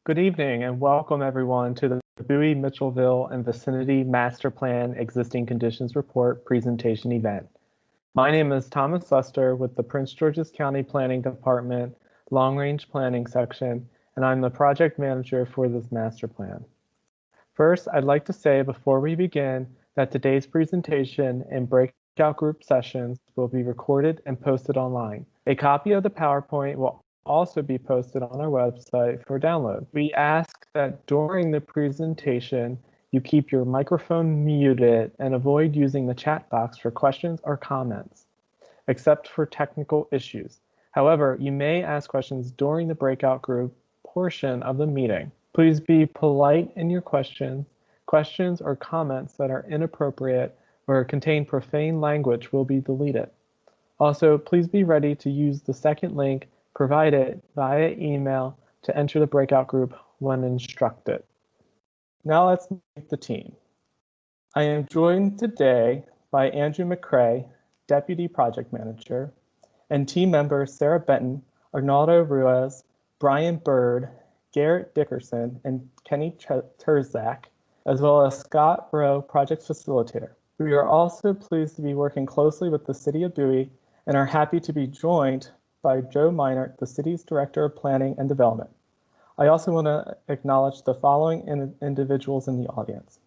Good evening and welcome everyone to the Bowie, Mitchellville and Vicinity Master Plan Existing Conditions Report presentation event. My name is Thomas Suster with the Prince George's County Planning Department Long Range Planning Section, and I'm the project manager for this master plan. First, I'd like to say before we begin that today's presentation and breakout group sessions will be recorded and posted online. A copy of the PowerPoint will also be posted on our website for download. We ask that during the presentation, you keep your microphone muted and avoid using the chat box for questions or comments, except for technical issues. However, you may ask questions during the breakout group portion of the meeting. Please be polite in your questions. Questions or comments that are inappropriate or contain profane language will be deleted. Also, please be ready to use the second link provided via email to enter the breakout group when instructed. Now let's meet the team. I am joined today by Andrew McCrae, Deputy Project Manager, and team members Sarah Benton, Arnaldo Ruiz, Brian Bird, Garrett Dickerson, and Kenny Terzak, as well as Scott Rowe, Project Facilitator. We are also pleased to be working closely with the City of Bowie and are happy to be joined by Joe Minert, the city's Director of Planning and Development. I also want to acknowledge the following individuals in the audience.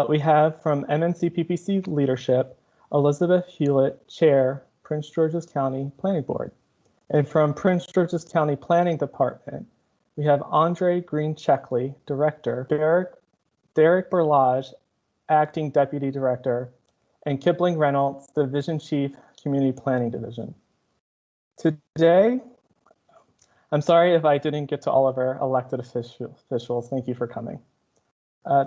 We have from MNC-PPC Leadership, Elizabeth Hewlett, Chair, Prince George's County Planning Board. And from Prince George's County Planning Department, we have Andre Green-Checkley, Director, Derek Berlage, Acting Deputy Director, and Kipling Reynolds, Division Chief, Community Planning Division. Today, I'm sorry if I didn't get to all of our elected officials. Thank you for coming.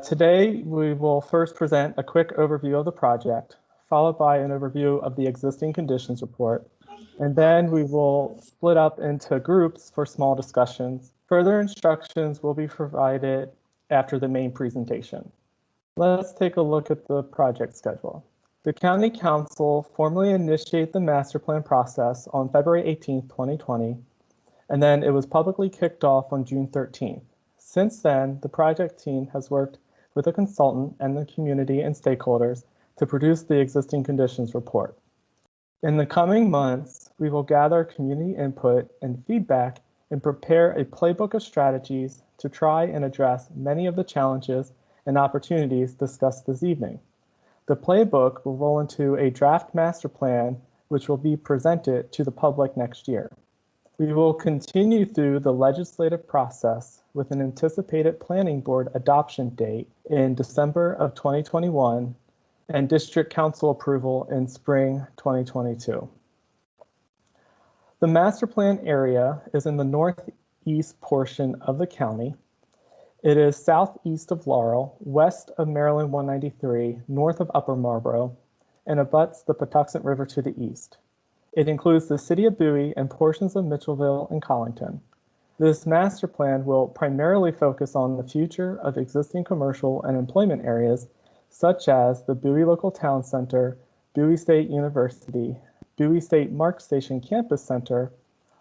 Today, we will first present a quick overview of the project, followed by an overview of the existing conditions report, and then we will split up into groups for small discussions. Further instructions will be provided after the main presentation. Let's take a look at the project schedule. The County Council formally initiated the master plan process on February 18, 2020, and then it was publicly kicked off on June 13th. Since then, the project team has worked with a consultant and the community and stakeholders to produce the existing conditions report. In the coming months, we will gather community input and feedback and prepare a playbook of strategies to try and address many of the challenges and opportunities discussed this evening. The playbook will roll into a draft master plan, which will be presented to the public next year. We will continue through the legislative process with an anticipated planning board adoption date in December of 2021 and district council approval in spring 2022. The master plan area is in the northeast portion of the county. It is southeast of Laurel, west of Maryland 193, north of Upper Marlboro, and abuts the Patuxent River to the east. It includes the city of Bowie and portions of Mitchellville and Collington. This master plan will primarily focus on the future of existing commercial and employment areas, such as the Bowie Local Town Center, Bowie State University, Bowie State Mark Station Campus Center,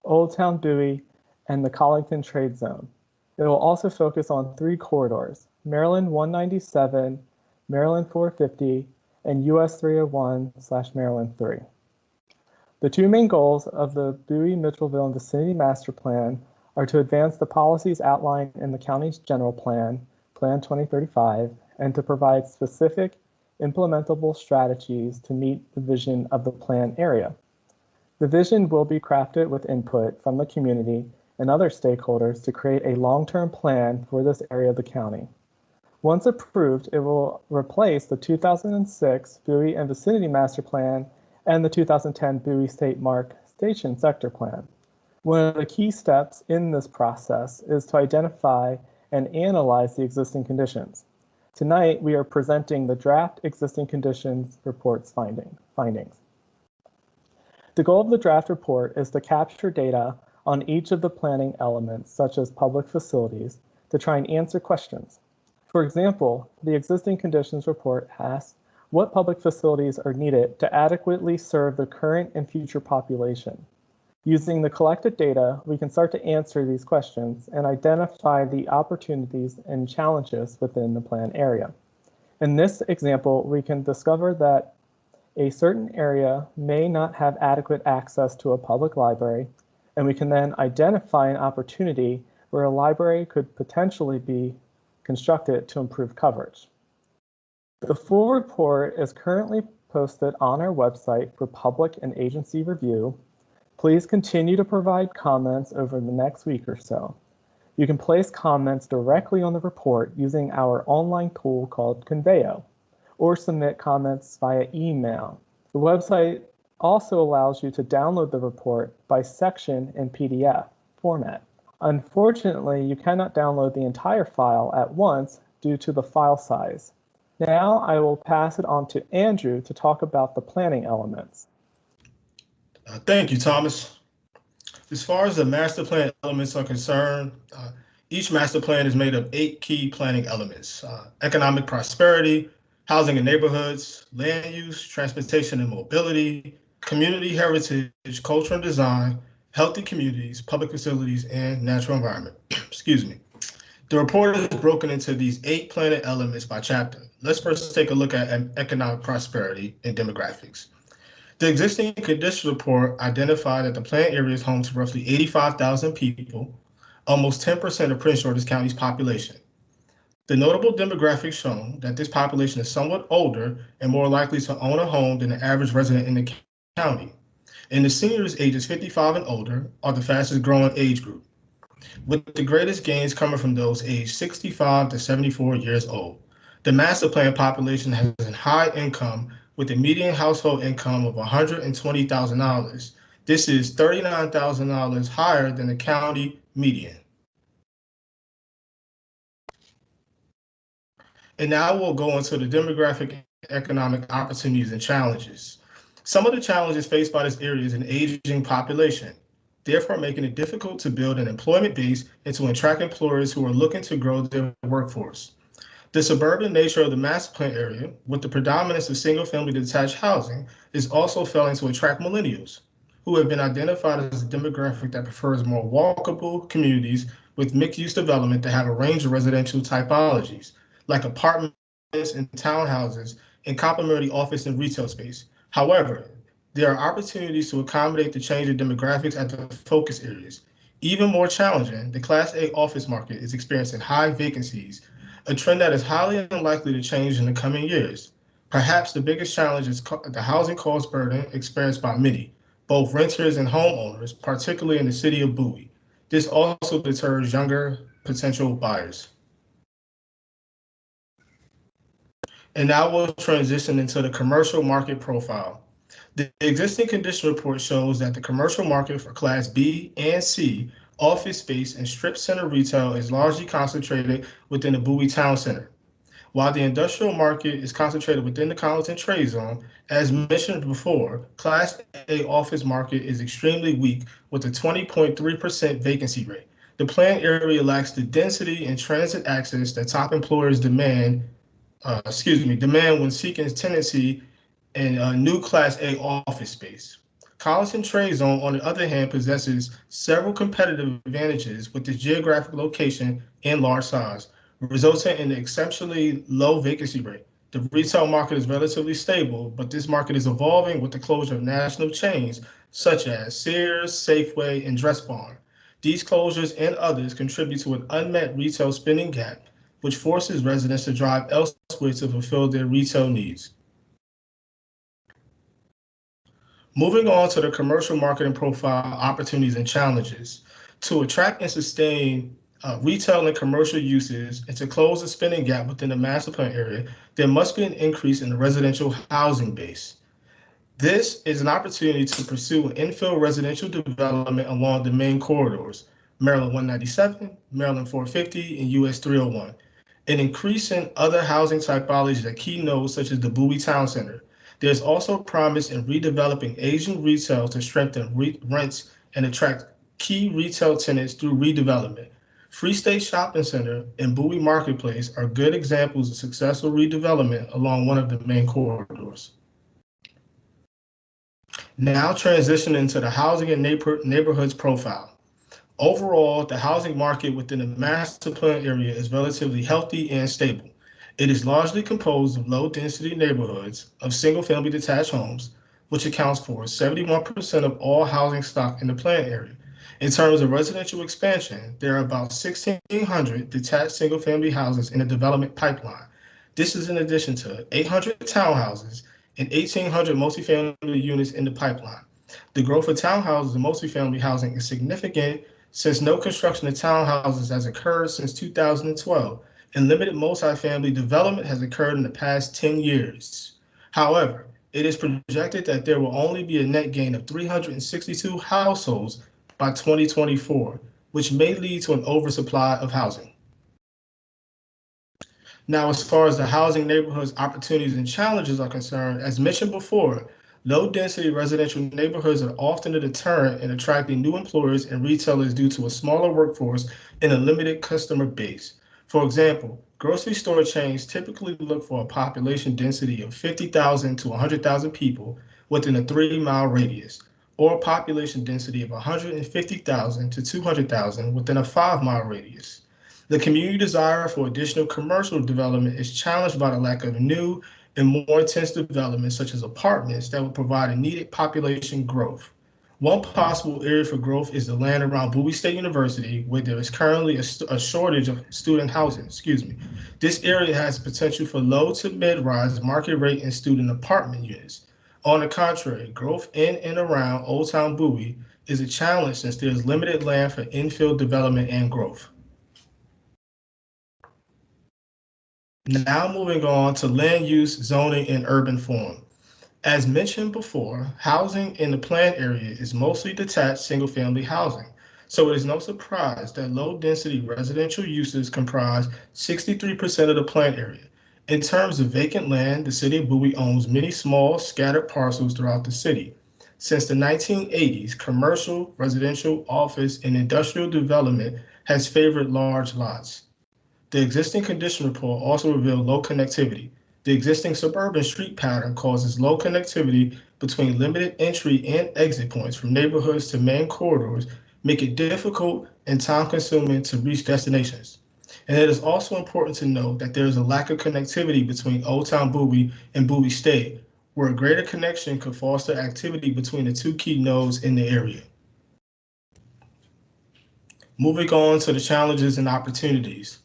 Old Town Bowie, and the Collington Trade Zone. It will also focus on 3 corridors, Maryland 197, Maryland 450, and US 301/Maryland 3. The 2 main goals of the Bowie, Mitchellville, and Vicinity Master Plan are to advance the policies outlined in the county's general plan, Plan 2035, and to provide specific implementable strategies to meet the vision of the plan area. The vision will be crafted with input from the community and other stakeholders to create a long-term plan for this area of the county. Once approved, it will replace the 2006 Bowie and Vicinity Master Plan and the 2010 Bowie State Mark Station Sector Plan. One of the key steps in this process is to identify and analyze the existing conditions. Tonight, we are presenting the draft existing conditions report's findings. The goal of the draft report is to capture data on each of the planning elements, such as public facilities, to try and answer questions. For example, the existing conditions report asks what public facilities are needed to adequately serve the current and future population. Using the collected data, we can start to answer these questions and identify the opportunities and challenges within the plan area. In this example, we can discover that a certain area may not have adequate access to a public library, and we can then identify an opportunity where a library could potentially be constructed to improve coverage. The full report is currently posted on our website for public and agency review. Please continue to provide comments over the next week or so. You can place comments directly on the report using our online tool called Conveo, or submit comments via email. The website also allows you to download the report by section in PDF format. Unfortunately, you cannot download the entire file at once due to the file size. Now I will pass it on to Andrew to talk about the planning elements. Thank you, Thomas. As far as the master plan elements are concerned, each master plan is made of 8 key planning elements: economic prosperity, housing and neighborhoods, land use, transportation and mobility, community heritage, culture and design, healthy communities, public facilities, and natural environment. Excuse me. The report is broken into these 8 planning elements by chapter. Let's first take a look at economic prosperity and demographics. The existing condition report identified that the planned area is home to roughly 85,000 people, almost 10% of Prince George's County's population. The notable demographics show that this population is somewhat older and more likely to own a home than the average resident in the county. And the seniors ages 55 and older are the fastest growing age group, with the greatest gains coming from those aged 65 to 74 years old. The master plan population has a high income with a median household income of $120,000. This is $39,000 higher than the county median. And now we'll go into the demographic and economic opportunities and challenges. Some of the challenges faced by this area is an aging population, therefore making it difficult to build an employment base and to attract employers who are looking to grow their workforce. The suburban nature of the master plan area, with the predominance of single-family detached housing, is also failing to attract millennials, who have been identified as a demographic that prefers more walkable communities with mixed-use development that have a range of residential typologies, like apartments and townhouses, and complementary office and retail space. However, there are opportunities to accommodate the change in demographics at the focus areas. Even more challenging, the Class A office market is experiencing high vacancies, a trend that is highly unlikely to change in the coming years. Perhaps the biggest challenge is the housing cost burden experienced by many, both renters and homeowners, particularly in the city of Bowie. This also deters younger potential buyers. And now we'll transition into the commercial market profile. The existing condition report shows that the commercial market for Class B and C office space and strip center retail is largely concentrated within the Bowie Town Center, while the industrial market is concentrated within the Colleton Trade Zone. As mentioned before, Class A office market is extremely weak with a 20.3% vacancy rate. The planned area lacks the density and transit access that top employers demand when seeking tenancy in a new Class A office space. Colleton Trade Zone, on the other hand, possesses several competitive advantages with its geographic location and large size, resulting in an exceptionally low vacancy rate. The retail market is relatively stable, but this market is evolving with the closure of national chains such as Sears, Safeway, and Dress Barn. These closures and others contribute to an unmet retail spending gap, which forces residents to drive elsewhere to fulfill their retail needs. Moving on to the commercial marketing profile opportunities and challenges. To attract and sustain retail and commercial uses and to close the spending gap within the master plan area, there must be an increase in the residential housing base. This is an opportunity to pursue infill residential development along the main corridors, Maryland 197, Maryland 450, and US 301, and increasing other housing typologies at key nodes such as the Bowie Town Center. There's also promise in redeveloping Asian retail to strengthen rents and attract key retail tenants through redevelopment. Free State Shopping Center and Bowie Marketplace are good examples of successful redevelopment along one of the main corridors. Now transitioning to the housing and neighborhoods profile. Overall, the housing market within the master plan area is relatively healthy and stable. It is largely composed of low-density neighborhoods of single-family detached homes, which accounts for 71% of all housing stock in the plan area. In terms of residential expansion, there are about 1,600 detached single-family houses in the development pipeline. This is in addition to 800 townhouses and 1,800 multifamily units in the pipeline. The growth of townhouses and multifamily housing is significant since no construction of townhouses has occurred since 2012, and limited multifamily development has occurred in the past 10 years. However, it is projected that there will only be a net gain of 362 households by 2024, which may lead to an oversupply of housing. Now, as far as the housing neighborhoods opportunities and challenges are concerned, as mentioned before, low-density residential neighborhoods are often a deterrent in attracting new employers and retailers due to a smaller workforce and a limited customer base. For example, grocery store chains typically look for a population density of 50,000 to 100,000 people within a 3-mile radius, or a population density of 150,000 to 200,000 within a 5-mile radius. The community desire for additional commercial development is challenged by the lack of new and more intense development, such as apartments, that would provide a needed population growth. One possible area for growth is the land around Bowie State University, where there is currently a shortage of student housing. This area has potential for low to mid-rise market rate and student apartment units. On the contrary, growth in and around Old Town Bowie is a challenge since there is limited land for infill development and growth. Now moving on to land use, zoning, and urban form. As mentioned before, housing in the planned area is mostly detached single-family housing, so it is no surprise that low-density residential uses comprise 63% of the planned area. In terms of vacant land, the city of Bowie owns many small, scattered parcels throughout the city. Since the 1980s, commercial, residential, office, and industrial development has favored large lots. The existing condition report also revealed low connectivity. The existing suburban street pattern causes low connectivity between limited entry and exit points from neighborhoods to main corridors, make it difficult and time-consuming to reach destinations. And it is also important to note that there is a lack of connectivity between Old Town Bowie and Bowie State, where a greater connection could foster activity between the two key nodes in the area. Moving on to the challenges and opportunities.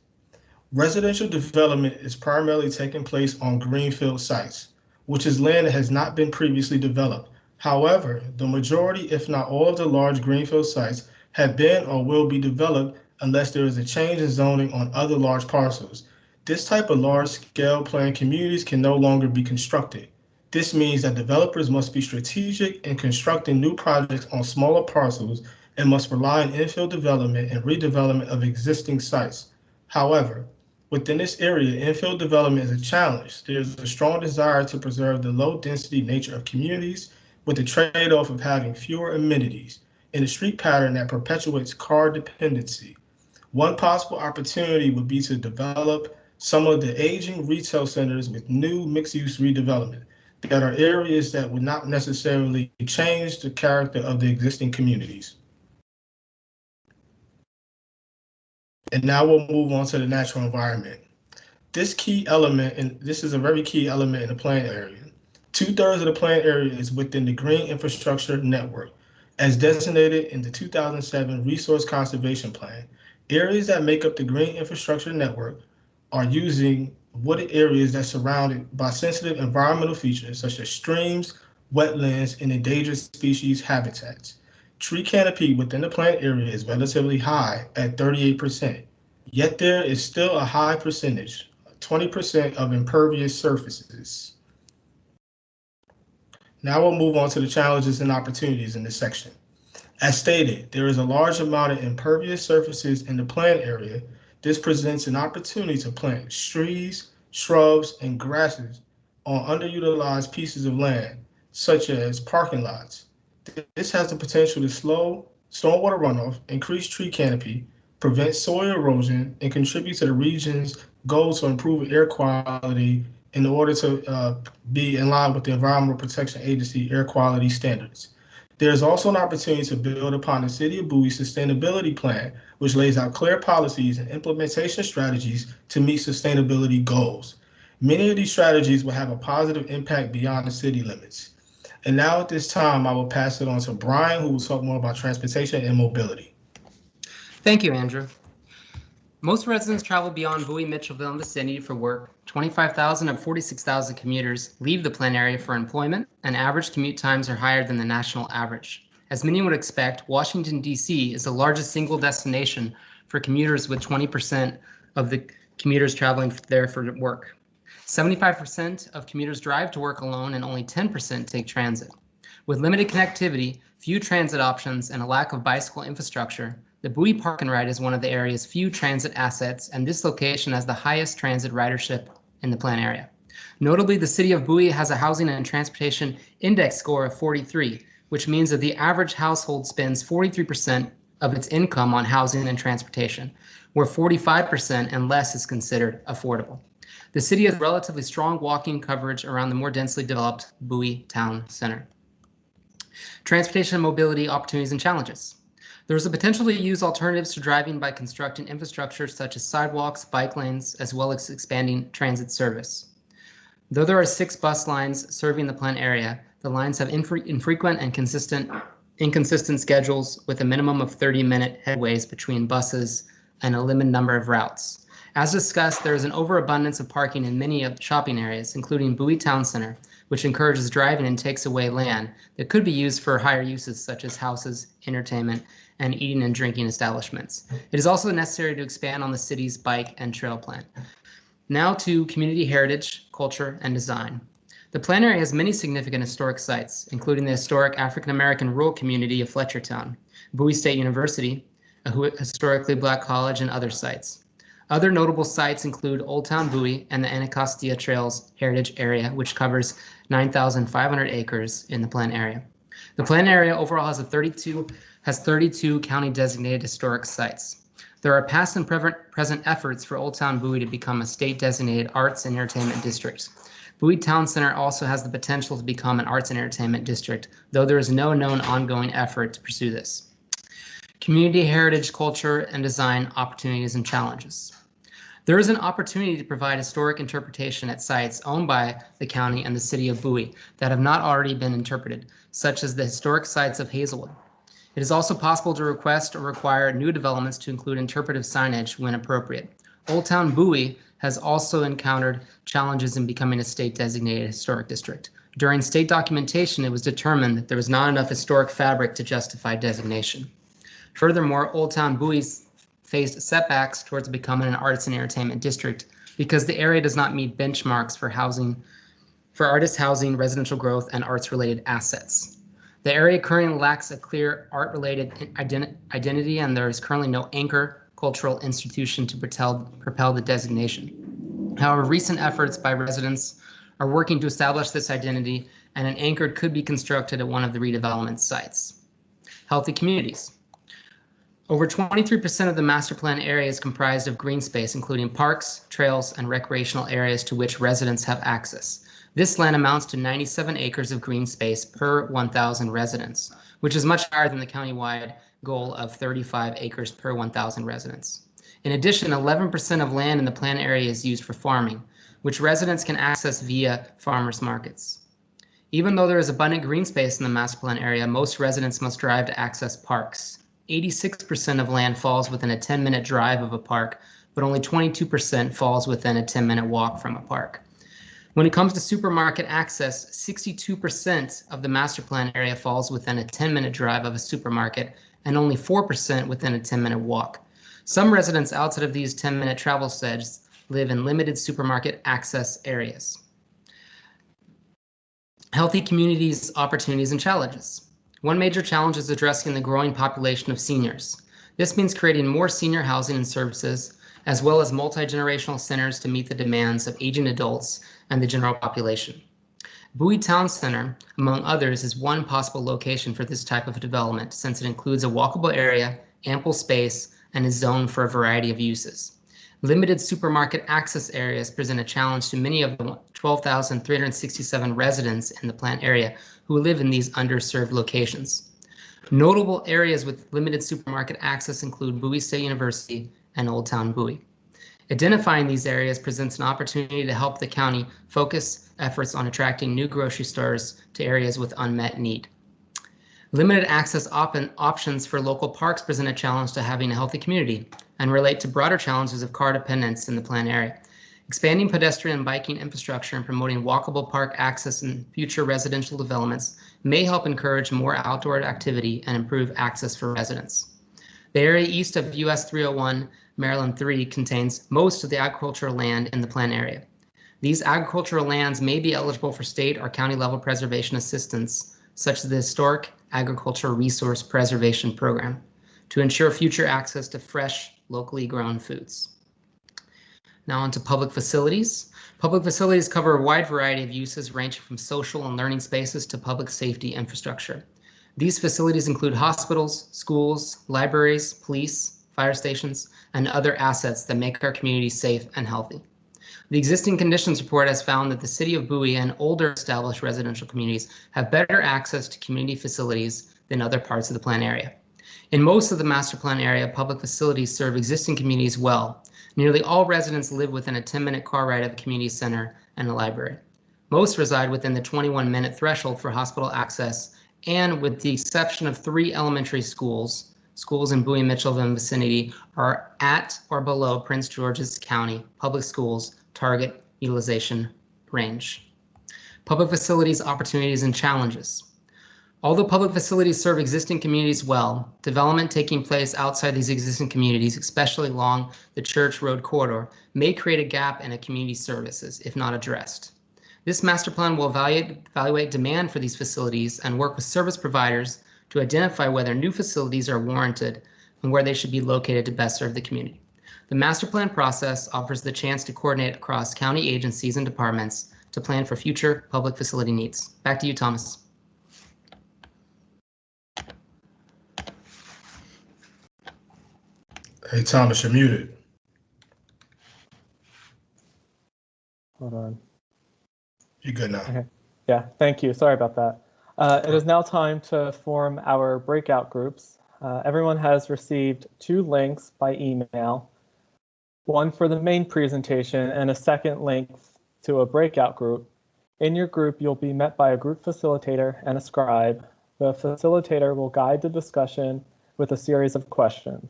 Residential development is primarily taking place on greenfield sites, which is land that has not been previously developed. However, the majority, if not all of the large greenfield sites have been or will be developed unless there is a change in zoning on other large parcels. This type of large-scale planned communities can no longer be constructed. This means that developers must be strategic in constructing new projects on smaller parcels and must rely on infill development and redevelopment of existing sites. However, within this area, infill development is a challenge. There is a strong desire to preserve the low-density nature of communities with the trade-off of having fewer amenities in a street pattern that perpetuates car dependency. One possible opportunity would be to develop some of the aging retail centers with new mixed-use redevelopment that are areas that would not necessarily change the character of the existing communities. And now we'll move on to the natural environment. This key element, and this is a very key element in the planned area. 2/3 of the planned area is within the Green Infrastructure Network, as designated in the 2007 Resource Conservation Plan. Areas that make up the Green Infrastructure Network are using wooded areas that are surrounded by sensitive environmental features such as streams, wetlands, and endangered species habitats. Tree canopy within the plant area is relatively high at 38%, yet there is still a high percentage, 20% of impervious surfaces. Now we'll move on to the challenges and opportunities in this section. As stated, there is a large amount of impervious surfaces in the plant area. This presents an opportunity to plant trees, shrubs, and grasses on underutilized pieces of land, such as parking lots. This has the potential to slow stormwater runoff, increase tree canopy, prevent soil erosion, and contribute to the region's goal to improve air quality in order to be in line with the Environmental Protection Agency air quality standards. There is also an opportunity to build upon the City of Bowie sustainability plan, which lays out clear policies and implementation strategies to meet sustainability goals. Many of these strategies will have a positive impact beyond the city limits. And now at this time, I will pass it on to Brian, who will talk more about transportation and mobility. Thank you, Andrew. Most residents travel beyond Bowie, Mitchellville, and vicinity for work. 25,000 of 46,000 commuters leave the Plan area for employment, and average commute times are higher than the national average. As many would expect, Washington, D.C. is the largest single destination for commuters, with 20% of the commuters traveling there for work. 75% of commuters drive to work alone, and only 10% take transit. With limited connectivity, few transit options, and a lack of bicycle infrastructure, the Bowie Park and Ride is one of the area's few transit assets, and this location has the highest transit ridership in the Plan area. Notably, the city of Bowie has a housing and transportation index score of 43, which means that the average household spends 43% of its income on housing and transportation, where 45% and less is considered affordable. The city has relatively strong walking coverage around the more densely developed Bowie Town Center. Transportation and mobility opportunities and challenges. There is a potential to use alternatives to driving by constructing infrastructure such as sidewalks, bike lanes, as well as expanding transit service. Though there are 6 bus lines serving the Plan area, the lines have infrequent and inconsistent schedules, with a minimum of 30-minute headways between buses and a limited number of routes. As discussed, there is an overabundance of parking in many of the shopping areas, including Bowie Town Center, which encourages driving and takes away land that could be used for higher uses such as houses, entertainment, and eating and drinking establishments. It is also necessary to expand on the city's bike and trail plan. Now to community heritage, culture, and design. The Plan area has many significant historic sites, including the historic African-American rural community of Fletchertown, Bowie State University, a historically Black college, and other sites. Other notable sites include Old Town Bowie and the Anacostia Trails Heritage Area, which covers 9,500 acres in the Plan area. The Plan area overall has 32 county designated historic sites. There are past and present efforts for Old Town Bowie to become a state designated arts and entertainment district. Bowie Town Center also has the potential to become an arts and entertainment district, though there is no known ongoing effort to pursue this. Community heritage, culture, and design opportunities and challenges. There is an opportunity to provide historic interpretation at sites owned by the county and the city of Bowie that have not already been interpreted, such as the historic sites of Hazelwood. It is also possible to request or require new developments to include interpretive signage when appropriate. Old Town Bowie has also encountered challenges in becoming a state designated historic district. During state documentation, it was determined that there was not enough historic fabric to justify designation. Furthermore, Old Town Bowie faced setbacks towards becoming an arts and entertainment district because the area does not meet benchmarks for artist housing, residential growth, and arts-related assets. The area currently lacks a clear art-related identity, and there is currently no anchor cultural institution to propel the designation. However, recent efforts by residents are working to establish this identity, and an anchor could be constructed at one of the redevelopment sites. Healthy communities. Over 23% of the master plan area is comprised of green space, including parks, trails, and recreational areas to which residents have access. This land amounts to 97 acres of green space per 1,000 residents, which is much higher than the countywide goal of 35 acres per 1,000 residents. In addition, 11% of land in the plan area is used for farming, which residents can access via farmers markets. Even though there is abundant green space in the master plan area, most residents must drive to access parks. 86% of land falls within a 10-minute drive of a park, but only 22% falls within a 10-minute walk from a park. When it comes to supermarket access, 62% of the master plan area falls within a 10-minute drive of a supermarket and only 4% within a 10-minute walk. Some residents outside of these 10-minute travel sets live in limited supermarket access areas. Healthy communities, opportunities, and challenges. One major challenge is addressing the growing population of seniors. This means creating more senior housing and services, as well as multi-generational centers to meet the demands of aging adults and the general population. Bowie Town Center, among others, is one possible location for this type of development, since it includes a walkable area, ample space, and is zoned for a variety of uses. Limited supermarket access areas present a challenge to many of the 12,367 residents in the plant area who live in these underserved locations. Notable areas with limited supermarket access include Bowie State University and Old Town Bowie. Identifying these areas presents an opportunity to help the county focus efforts on attracting new grocery stores to areas with unmet need. Limited access options for local parks present a challenge to having a healthy community and relate to broader challenges of car dependence in the plant area. Expanding pedestrian and biking infrastructure and promoting walkable park access in future residential developments may help encourage more outdoor activity and improve access for residents. The area east of US 301, Maryland 3 contains most of the agricultural land in the plant area. These agricultural lands may be eligible for state or county level preservation assistance, such as the Historic Agricultural Resource Preservation Program, to ensure future access to fresh, locally grown foods. Now on to public facilities. Public facilities cover a wide variety of uses ranging from social and learning spaces to public safety infrastructure. These facilities include hospitals, schools, libraries, police, fire stations, and other assets that make our community safe and healthy. The existing conditions report has found that the city of Bowie and older established residential communities have better access to community facilities than other parts of the plan area. In most of the master plan area, public facilities serve existing communities well. Nearly all residents live within a 10-minute car ride of a community center and a library. Most reside within the 21-minute threshold for hospital access, and with the exception of 3 elementary schools, schools in Bowie, Mitchellville, and vicinity are at or below Prince George's County Public Schools target utilization range. Public facilities opportunities and challenges. Although public facilities serve existing communities well, development taking place outside these existing communities, especially along the Church Road corridor, may create a gap in community services if not addressed. This master plan will evaluate demand for these facilities and work with service providers to identify whether new facilities are warranted and where they should be located to best serve the community. The master plan process offers the chance to coordinate across county agencies and departments to plan for future public facility needs. Back to you, Thomas. Hey, Thomas, you're muted. Hold on. You're good now. Okay. Yeah, thank you. Sorry about that. It is now time to form our breakout groups. Everyone has received 2 links by email, one for the main presentation and a second link to a breakout group. In your group, you'll be met by a group facilitator and a scribe. The facilitator will guide the discussion with a series of questions.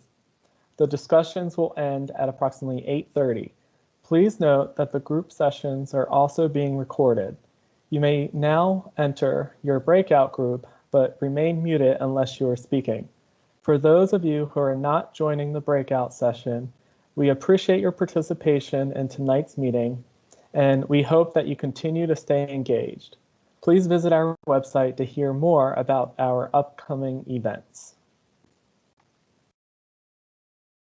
The discussions will end at approximately 8:30. Please note that the group sessions are also being recorded. You may now enter your breakout group, but remain muted unless you are speaking. For those of you who are not joining the breakout session, we appreciate your participation in tonight's meeting, and we hope that you continue to stay engaged. Please visit our website to hear more about our upcoming events.